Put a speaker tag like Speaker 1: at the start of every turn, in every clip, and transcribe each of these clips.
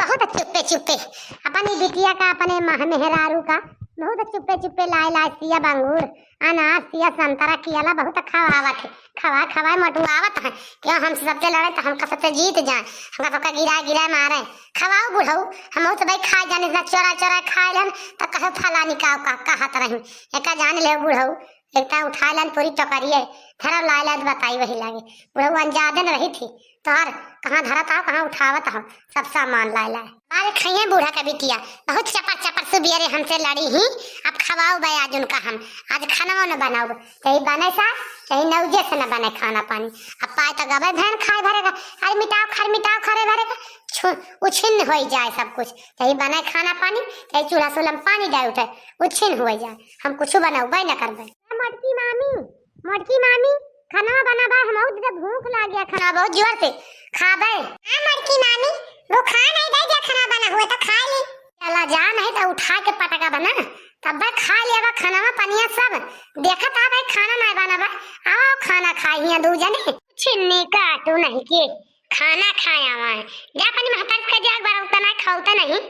Speaker 1: बहुत चुप्पे चुप्पे अपनी बिटिया का अपने मेहरारू का बहुत चुप्पे चुप्पे लाए लाए सिया अंगूर अनार सिया संतरा कियाला बहुत खवावत है। खवा खवा मटुआवत है क्यों हम सबसे लड़े तो हमका सबसे जीत जाए, हमका सबका गिरा गिरा मारे। खवाओ बुढ़ऊ हम तो भाई खा जाने ना चोरा चोरा खाए लन तो कहो फला निकाव का कहत रही एक जान ले बुढ़ऊ एक उठा लन पूरी टोकरिए धरा लाए लाद बताई वही लागे। बुढ़ऊ अनजादन रही थी तोहर कहाँ धरत आओ कहाँ उठावत हो सब सामान लाए लाए। अरे खाइए बूढ़ा का बिटिया बहुत चपर चपर सुबियरे हमसे लड़ी ही। अब खवाओ भाई आज उनका हम आज खाना न बनाओ कहीं बने सा कहीं नौजे से न बने खाना पानी। अब पाए तो गबे भैन खाए भरेगा अरे मिटाओ खरे भरेगा उछिन्न हो जाए सब कुछ कहीं बने खाना पानी कहीं चूल्हा सुलम पानी डाल उठे उछिन्न हो जाए हम कुछ बनाओ भाई न करबे। मोटकी मामी खाना बनाबा हम तो भूख लग गया खाना बहुत जोर से खाबे। हां मोटकी मामी वो खा नहीं दे जा खाना बना हुआ तो खा ली चला जा नहीं तो उठा के पटका बना तब खा लेबा खाना में पनिया सब देखा था भाई खाना नहीं बनाबा आओ खाना खाइए दो जने छिन्नी काटू नहीं के खाना खाया मैं जा पानी में हटा के जाग बार उतना खाऊता नहीं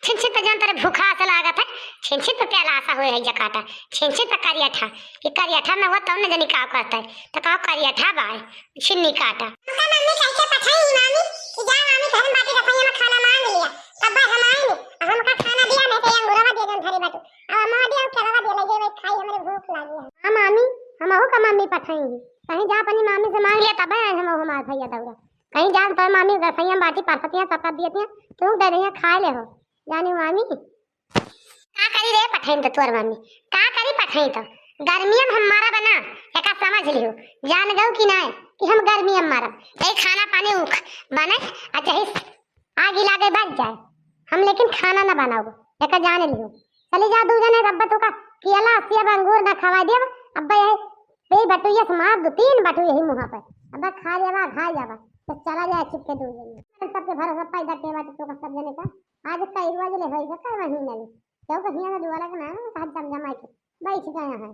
Speaker 1: छिनछिन तो जान तेरे भूखा से लागत है छिनछिन तो प्याला आशा हुए है जकाटा छिनछिन तो करियाठा ये करियाठा में वो तब न जानी का करता है तो का करियाठा बाय छिन्नी काटा उनका मम्मी कैसे पठाई मामी कि जा मामी घर में बाटी रखैया में खाना मांग लिया तब हम आए हमका खाना दिया नहीं तो अंगूरवा दे दन धरी बाटू अब अम्मा दिया केलवा दे लगे भाई खाई हमरे भूख लगी है। हां मामी हम हो का मम्मी पठाएंगे कहीं जा अपनी मामी से मांग लिया तब हम हमार भैया दौड़ा कहीं जान तो मामी रसैया बाटी परसतियां सब दिए तू दे रही खा ले हो जानी मामी का करी रे पठाइन तो तोर मामी का करी पठाई तो गर्मी में हमारा बना एका समझ लियो जान गऊ कि नहीं कि हम गर्मी में मारब ए खाना पानी उख बने अच्छा ही आग लागे बच जाए हम लेकिन खाना ना बनाओ एका जान लियो चली जा दू जने रब्बा तो का केला सेब अंगूर ना खवा देब अब्बा ये बटुया से मार दो 3 बटु यही मुंह पर अब्बा खा लेवा खा जावा तो चला जाए चुपके दू जने सबके भरोसा पैदा के बात तो सब जने का आज का इरवा जले होई का महीना ले क्यों कहिया ना दुआला का ना हाथ जम जमाई के बैठ गए हैं।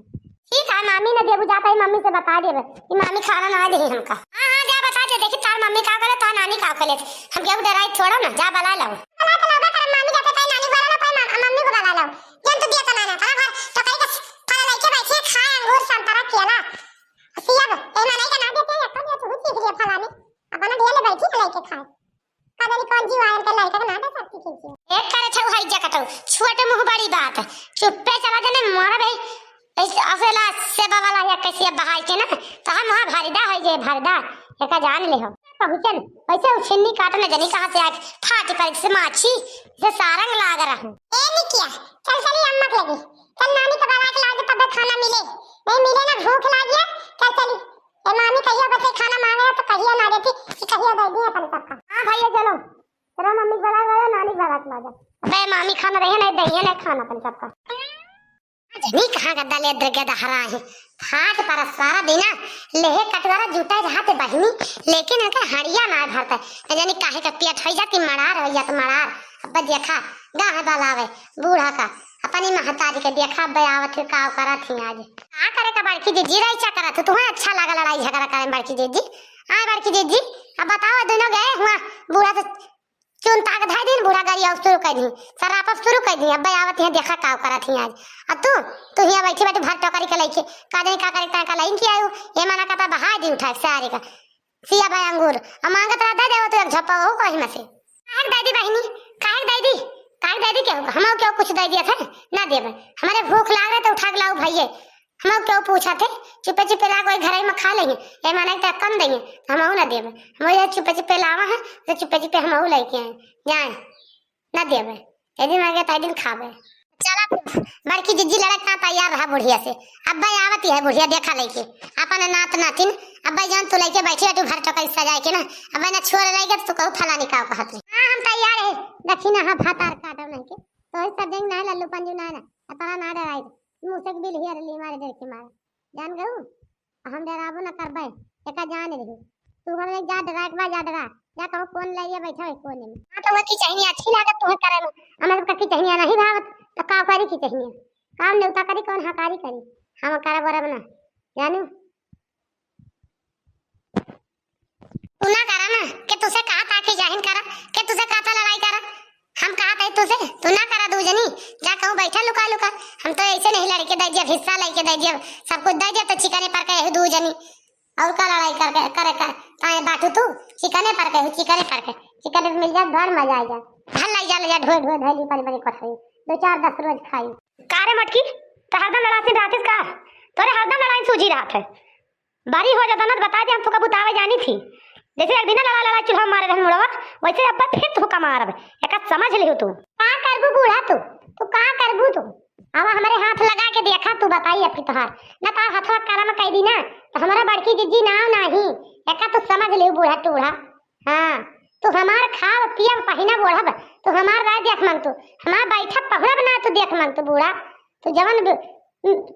Speaker 1: ठीक है मामी ने देबू जाता है मम्मी से बता देबे कि मामी खाना ना दे हमका। हां जा बता दे देखी तार मम्मी का करे तार नानी का करे हम क्यों डराई छोड़ो ना जा बला लो बला तो लगा कर मामी जाते तार नानी बोला ना पाई मम्मी को बला लो जन तो दिया ना तारा घर तो कई का तारा लेके बैठे खाए अंगूर संतरा केला सिया ए ना नहीं का ना देते या तो तू सीख लिया फलाने अब ना दिया ले बैठी लेके खाए कदरी कौन जीव आयल के लड़का ना दे सकती खींची एक करे छौ हई जकटो छोटे मुंह बड़ी बात चुप्पे चला देने मोरा भाई ऐसे अफेला सेवा वाला या कैसे बहाई के ना तो हम वहां भरदा है जे भरदा एका जान ले हो पहुंचन वैसे छिन्नी काटने जनी कहां से आज फाट पर से माछी से सारंग लाग रहा हूं ए निकिया चल चली अम्मा के लगी चल नानी को बना के लागे तब खाना मिले नहीं मिले ना भूख लगी है चल चली ए मामी कहियो बस खाना मांगे तो कहियो ना देती कि कहियो दे दिए अपन सबका। हां भैया चलो तेरा मम्मी बना गया नानी बना के लाजा बे मामी खाना रहे नहीं दही नहीं खाना अपन सबका जनी कहां गद्दा ले दरगे दहरा है फाट पर सारा दिन लेहे कटवारा जूता रहते बहिनी लेकिन अगर हड़िया ना भरता जनी काहे का पेट हो जाती मड़ार हो जात मड़ार अब देखा गाह बलावे बूढ़ा का अपनी महतारी के देखा बयावत का करत ही आज का करे का बड़की जी रही चा करत तुम्हें अच्छा लगा लड़ाई झगड़ा करे बड़की जी आए बड़की जी अब बताओ दोनों गए हुआ बूढ़ा तो चुन ताक धाई दिन बूढ़ा गाड़ी और शुरू कर दी सराप शुरू कर दी अब आवत है देखा का करत ही आज अब तू यहाँ बैठी बैठी भात टोकरी के लेके का नहीं का करे का लाइन की आयो ये मना का बहा दी उठा सारे का सिया भाई अंगूर हम मांगत रहा दे तो एक झप्पा हो कहीं में से काहे दादी बहनी काहे दादी क्या हम क्यों कुछ दे दिया था ना देबे हमारे भूख लाग रहे तो उठा के लाओ भैया हम क्यों पूछा थे चुपे चुपे ला कोई घर में खा लेंगे ये माने तो कम देंगे हम ना देबे हम ये चुपे चुपे लावा है तो चुपे चुपे हम लेके आए जाए ना देबे यदि मांगे तो दिन खाबे चला बड़की जिज्जी लड़का तैयार रहा बुढ़िया से अब भाई आवती है बुढ़िया देखा लेके अपन नात नातिन अब भाई जान तू लेके बैठी तू भर टोकरी सजाए के ना अब मैं ना छोड़ रहेगा तो कहू फला निकाल कहत हां हम तैयार है दक्षिणा हां भातार काटो नहीं के तो सब दिन ना लल्लू पंजू ना अपना ना डराई मुंह से बिल हियर ली मारे देर के मारे जान गऊ हम डराबो ना करबे एका जान रही तू हम जा डरा के जा डरा या कहो कौन लाइए बैठा है कोने में हां तो की चाहिए अच्छी लागत तुम्हें करे में हमें का की चाहिए नहीं भावत तो का करी की चाहिए काम नेवता करी कौन हकारी करी हम करे बरब ना जानू तू ना करा ना कि तुसे कहा था कि जाहिन करा कि तुसे कहा था लड़ाई करा तुझे, तू ना करा दू जनी, जा कहूँ बैठा लुका लुका। हम तो ऐसे नहीं लड़के दे जब हिस्सा लेके दे जब सब कुछ दे जब तो चिकने पर के दू जनी और का लड़ाई करके करे का ताए बाटू तू चिकने पर के चिकने मिल जा घर मजा आ जा। हल लाई जा ले जा ढोए ढोए धैली बड़ी बड़ी कथई 2-4-10 रोज खाई।
Speaker 2: कारे मटकी तो हरदम लड़ाती रहती का, तोरे हरदम लड़ाई सूझी रहा है। बारी हो जाता ना तो बता दे, हम तो कबूतावे जानी थी। जैसे एक दिन लड़ा चूल्हा मारे रहे मुड़वा, वैसे अब फिर तू का मारब। एक समझ लियो तू
Speaker 1: का करबू बूढ़ा तू का करबू तू। अब हमारे हाथ लगा के देखा तू बताई अपनी तोहार ना तार हथवा काला में कह दी ना तो हमारा बड़की जिज्जी नाव नहीं एका तू समझ लियो बूढ़ा टूढ़ा। हाँ तू हमार खाव पियब पहिना बोढ़ब, तू हमार राय देख मंग, तू हमार बैठा पहुड़ब ना तू देख मंग। तू बूढ़ा तू जवन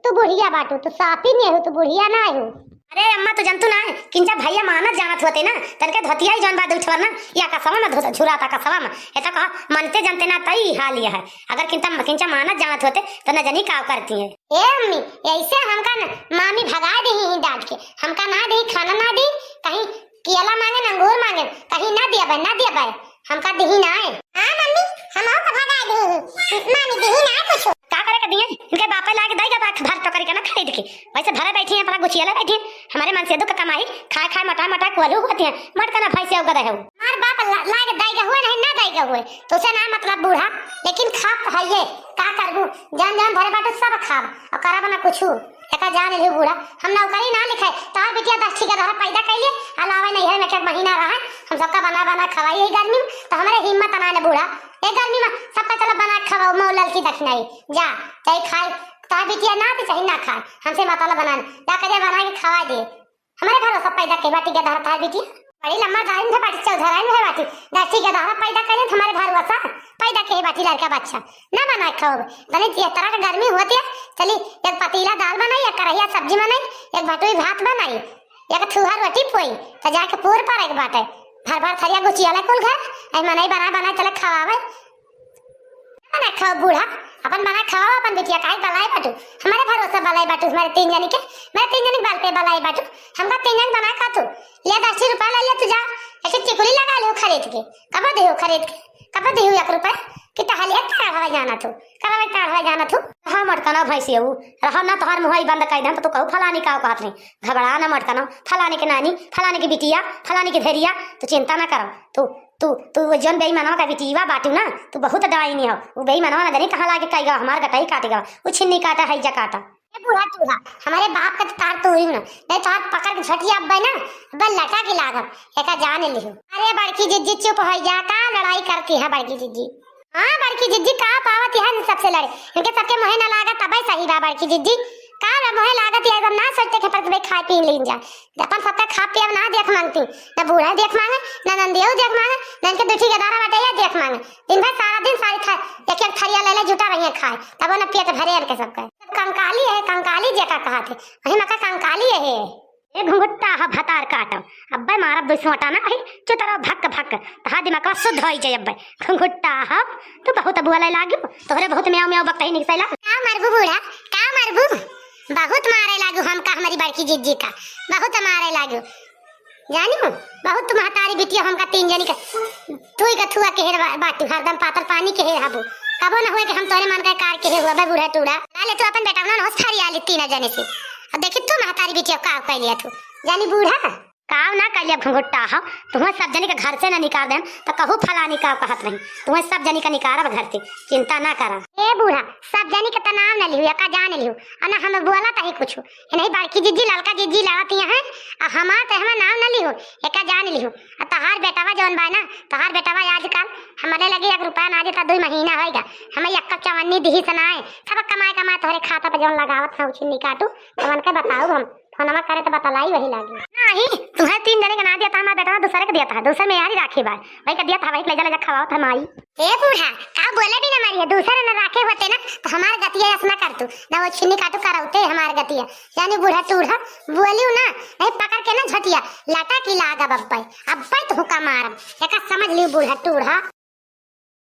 Speaker 1: तू बुढ़िया बाटू, तू साफी नहीं हो, तू बुढ़िया ना हो।
Speaker 2: अरे अम्मा तो जनतु ना किंचा भैया मानत जानत होते ना तनके धोतिया ही जन बाद उठवर ना या कसवा में झुराता कसवा में एता कहा मनते जनते ना तई हाल यह है। अगर किंचा मानत जानत होते तो न जनी काव करती है।
Speaker 1: ए अम्मी ऐसे हमका न मामी भगा दे ही डांट के, हमका ना दे खाना ना दे, कहीं केला मांगे ना अंगूर मांगे, कहीं ना दिया भाई हमका दही ना है। हां मम्मी हम और भगा दे मामी दही ना कुछ
Speaker 2: का करे का दिए इनके बापे लाके दाई का भर टोकरी के ना खरीद के वैसे भरे बैठी है अपना गुछिया बैठी है। हमारे मन से दुख कमाई खाए मटा कोलू होती है मट का ना भाई से उगदा है।
Speaker 1: मार बाप लाके दाई का हुए नहीं ना दाई का हुए तो से ना मतलब बूढ़ा, लेकिन खा है ये का करबू जान भरे बाटे सब खाब और करब ना कुछ एका जान ले बूढ़ा। हम नौकरी ना लिखाए तार बिटिया 10 ठीक है पैदा कइले अलावा नहीं है, एक महीना रहा हम सबका बना खवाई है गर्मी में तो हमारे हिम्मत ना ले बूढ़ा। ए गर्मी में सबका चला बना खवाओ मौलल की दक्षिणाई जा चाहे खाए तार बिटिया ना भी चाहे ना खाए, हमसे मतलब बनाने जा कर बना के खवा दे। हमारे घर सब पैदा के बाटी के धार तार बिटिया बड़ी लम्बा गाड़ी में बाटी चल धराई में बाटी 10 ठीक है धार पैदा करे हमारे घर वसा पैदा के बाटी लड़का बच्चा ना बना खाओ भले जिस तरह की गर्मी होती है। चली एक पतीला दाल बनाई, एक कढ़ैया सब्जी बनाई, एक भटोई भात बनाई, एक थुहर रोटी पोई तो जाके पूर पर एक बाटे भर थरिया गुचिया कुल घर ऐ मनाई बना चले खवावे बना खाओ बूढ़ा अपन बना खाओ अपन बिटिया काई बलाई बाटू हमारे भरोसा बलाई बाटू हमारे 3 जनी के मैं 3 जनी बाल पे बलाई बाटू हमका 3 जन बना खा तू ले 10 रुपया ले तू जा ऐसे टिकुली लगा ले खरीद के कब दे 1 रुपया कितना हाल है ताड़ जाना तू करवे ताड़ जाना तू हां मटकना भैंसी हूं रहा ना तोहर मुहई बंद कर दे तो कहू फलानी का कहत नहीं घबरा ना मटकना फलाने के नानी फलाने की बिटिया फलाने की भेरिया तो चिंता ना करो। तू जन बेईमानवा का बिटिया बाटू ना तू बहुत दवाई नहीं हो वो बेईमानवा ना जानी कहां लाके कईगा हमार गटाई काटेगा वो छिन्नी काटा है जा काटा बूढ़ा टूढ़ा हमारे बाप का तार तो हुई ना नहीं तार पकड़ के झटिया अब्बा ना अब्बा लटा के लागब एका जान लियो। अरे बड़की जिज्जी चुप हो जा का लड़ाई करती है बड़की जिज्जी। हां बड़की जिज्जी का पावत है सबसे लड़े इनके सबके मोहे ना लागा तब सही बा बड़की जिज्जी का मोहे लागत है एकदम ना सोचते के पर खाए पी लीन जा अपन सबका खा पिया ना देख मांगती ना बूढ़ा देख मांगे ना नंदियो देख मांगे ना इनके दुठी के दारा बाटे देख मांगे दिन भर सारा दिन सारी खाए एक थरिया ले जुटा रही है खाए तब ना पेट भरे इनके सबका कंकाली है कंकाली जेका कहा थे वही मका कंकाली है
Speaker 2: ए घुंघटा ह भतार काटम अब्बे मारब 200 ना कही चुतरा भक तहा दिमाग शुद्ध होई जाय अब्बे घुंघटा ह तो बहुत बुआला लागियो तोहरे बहुत म्याऊ म्याऊ बकही निकसैला
Speaker 1: का मरबू बूढ़ा का मरबू बहुत मारे लागू हमका हमारी बड़की जिज्जी का बहुत मारे लागू जानी हो बहुत महतारी बिटिया हमका 3 जनी का तुई का थुआ के हेर बाटू हरदम पातर पानी के हेर हबू कबो न हुए कि हम तोरे मन का कार के हुआ बूढ़ा टूड़ा ले तू अपन बेटा ना होस्ठारी आली 3 जने से अब देखी तू महतारी बिटिया का कह लिया तू जानी बूढ़ा
Speaker 2: काव ना कलिया घुंघटा ह तुम्हें सब जनी के घर से ना निकाल देम तो कहू फलानी का कहत नहीं तुम्हें सब जनी का निकारब घर से चिंता ना करा।
Speaker 1: ए बूढ़ा सब जनी के तनाव न लियो का जान लियो अना हम बोला तही कुछ नहीं बड़की जिज्जी लड़का जिज्जी लड़ती है आ हमार ते हम नाम न लियो एका जान लियो आ तहार बेटावा जवन बा ना तहार बेटावा आजकल हमारे लगे 1 रुपया ना देता 2 महीना होएगा हमें एक चवन्नी दिही सनाए सब कमाए तोहरे खाता पे जवन लगावत है उछिन्नी काटू तवन के बताऊ हम फोनमा करे तो बतलाई वही लागी
Speaker 2: नहीं तुम्हें 3 जने का ना दिया था हमारा बेटा दूसरे के दिया था दूसरे में यारी राखी बार वही का दिया था वही ले जा खवाओ था माई।
Speaker 1: ए बूढ़ा का बोले भी ना मारिए दूसरे न राखे होते ना तो हमारे गतिया ऐसा करतू ना वो छिन्नी काटू कराउते हमारे गतिया यानी बूढ़ा टूढ़ा बोलियो ना नहीं पकड़ के ना झटिया लाटा की लागा अब्बा तो हुक्का मारब एका समझ लियो बूढ़ा टूढ़ा।